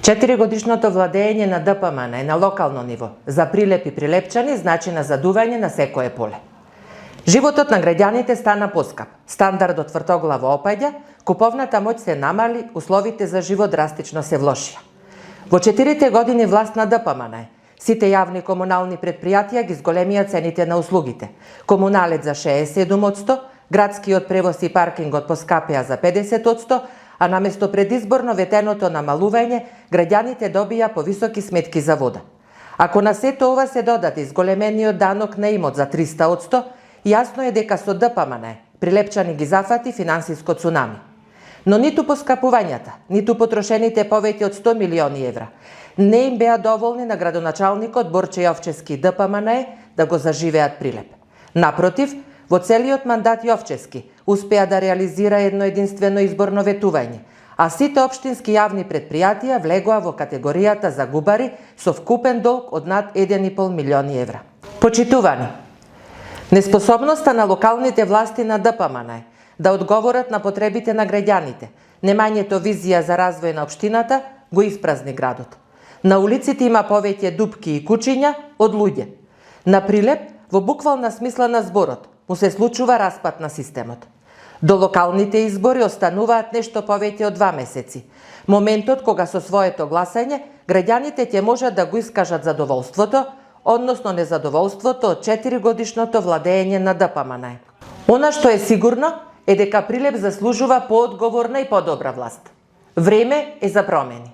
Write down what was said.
4-годишното владење на ДПМН на локално ниво за Прилеп и Прилепчани значи назадување на секое поле. Животот на граѓаните стана поскап, стандардот твртоглаво опаѓа, куповната моќ се намали, условите за живот драстично се влошија. Во 4 години власт на ДПМН сите јавни комунални предпријатија ги зголемија цените на услугите. Комуналет за 67%, градскиот превоз и паркингот поскапеа за 50%, а наместо предизборно ветеното намалување, граѓаните добија повисоки сметки за вода. Ако на сето ова се додаде изголемениот данок на имот за 300%, јасно е дека со ДПМН Прилепчани ги зафати финансиско цунами. Но ниту поскапувањата, ниту потрошените повеќе од 100 милиони евра не им беа доволни на градоначалникот Борче Јовчевски ДПМН да го заживеат Прилеп. Напротив, во целиот мандат Јовчевски успеа да реализира едно единствено изборно ветување, а сите општински јавни предпријатија влегоа во категоријата за губари со вкупен долг од над 1,5 милиони евра. Почитувани, неспособноста на локалните власти на ДПМН да одговорат на потребите на граѓаните, немањето визија за развој на општината го испразни градот. На улиците има повеќе дупки и кучиња од луѓе. На Прилеп, во буквална смисла на зборот, му се случува распад на системот. До локалните избори остануваат нешто повеќе од 2 месеци. Моментот кога со своето гласање граѓаните ќе можат да го искажат задоволството, односно незадоволството од 4-годишното владење на ДПМН. Она што е сигурно е дека Прилеп заслужува поодговорна и подобра власт. Време е за промени.